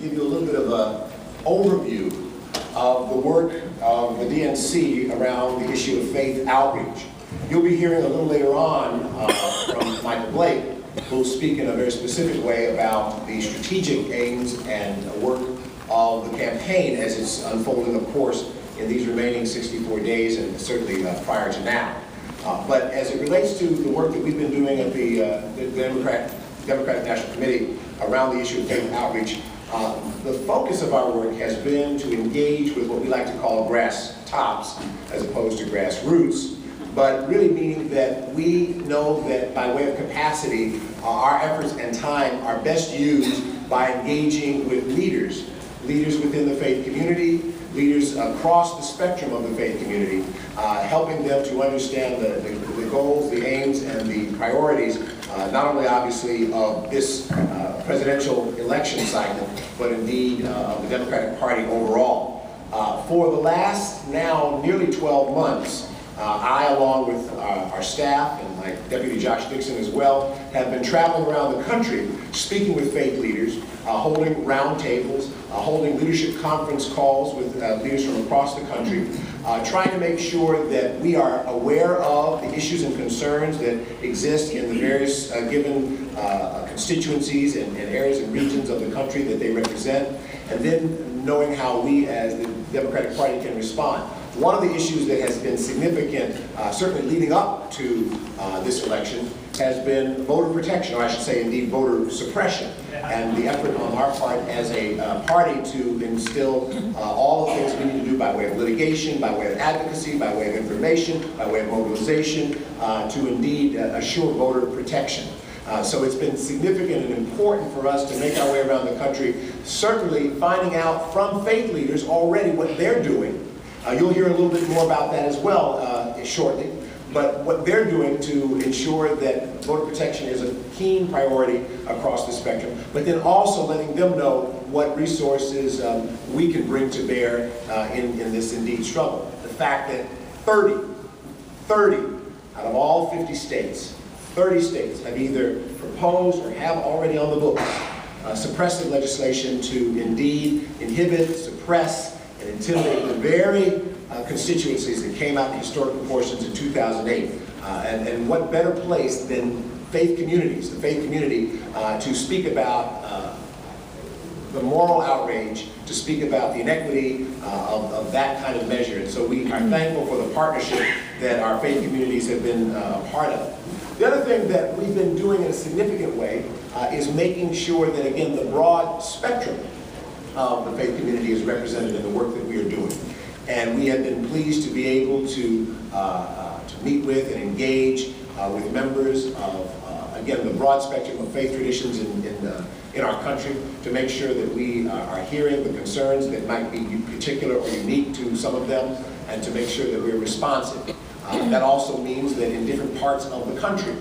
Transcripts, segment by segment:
give you a little bit of an overview of the work of the DNC around the issue of faith outreach. You'll be hearing a little later on from Michael Blake, who will speak in a very specific way about the strategic aims and work of the campaign as it's unfolding, of course, in these remaining 64 days and certainly prior to now. But as it relates to the work that we've been doing at the Democratic National Committee around the issue of faith outreach, the focus of our work has been to engage with what we like to call GrassTops as opposed to grassroots, but really meaning that we know that by way of capacity, our efforts and time are best used by engaging with leaders within the faith community, leaders across the spectrum of the faith community, helping them to understand the goals, the aims, and the priorities, not only obviously of this presidential election cycle, but indeed of the Democratic Party overall. For the last now nearly 12 months, I, along with our staff and my Deputy Josh Dixon as well, have been traveling around the country speaking with faith leaders, holding roundtables, holding leadership conference calls with leaders from across the country, trying to make sure that we are aware of the issues and concerns that exist in the various given constituencies and areas and regions of the country that they represent, and then knowing how we as the Democratic Party can respond. One of the issues that has been significant, certainly leading up to this election, has been voter protection, or I should say indeed voter suppression, and the effort on our part as a party to instill all the things we need to do by way of litigation, by way of advocacy, by way of information, by way of mobilization, to indeed assure voter protection. So it's been significant and important for us to make our way around the country, certainly finding out from faith leaders already what they're doing. You'll hear a little bit more about that as well shortly, but what they're doing to ensure that voter protection is a keen priority across the spectrum, but then also letting them know what resources we can bring to bear in this indeed struggle. The fact that 30 out of all 50 states, 30 states have either proposed or have already on the books suppressive legislation to indeed inhibit, suppress, and intimidate the very constituencies that came out in historic proportions in 2008. And what better place than faith communities, the faith community, to speak about the moral outrage, to speak about the inequity of that kind of measure. And so we are thankful for the partnership that our faith communities have been a part of. The other thing that we've been doing in a significant way is making sure that, again, the broad spectrum of the faith community is represented in the work that we are doing. And we have been pleased to be able to meet with and engage with members of, again, the broad spectrum of faith traditions in our country, to make sure that we are hearing the concerns that might be particular or unique to some of them, and to make sure that we're responsive. That also means that in different parts of the country,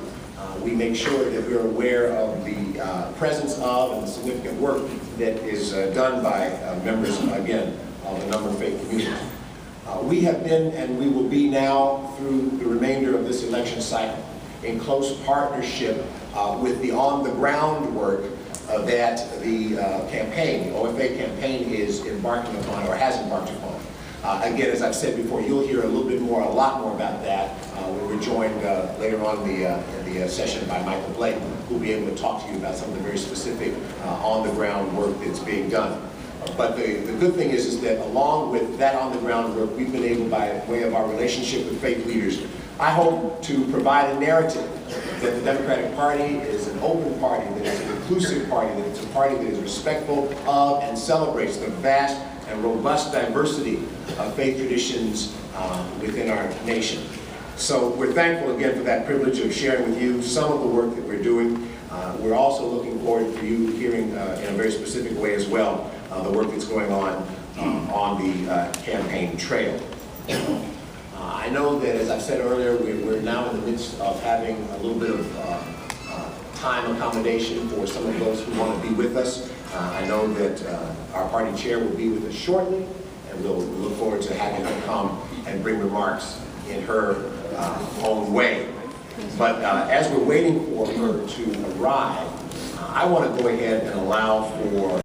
we make sure that we're aware of the presence of and the significant work that is done by members, again, of a number of faith communities. We have been, and we will be now through the remainder of this election cycle, in close partnership with the on-the-ground work that the campaign, the OFA campaign, is embarking upon, or has embarked upon. Again, as I've said before, you'll hear a lot more about that when we're joined later on in the session by Michael Blake, who will be able to talk to you about some of the very specific on-the-ground work that's being done. But the good thing is that along with that on-the-ground work, we've been able, by way of our relationship with faith leaders, I hope to provide a narrative that the Democratic Party is an open party, that it's an inclusive party, that it's a party that is respectful of and celebrates the vast and robust diversity of faith traditions within our nation. So we're thankful again for that privilege of sharing with you some of the work that we're doing. We're also looking forward to you hearing in a very specific way as well the work that's going on the campaign trail. I know that, as I said earlier, we're now in the midst of having a little bit of time accommodation for some of those who want to be with us. I know that our party chair will be with us shortly, and we'll look forward to having her come and bring remarks in her own way. But as we're waiting for her to arrive, I want to go ahead and allow for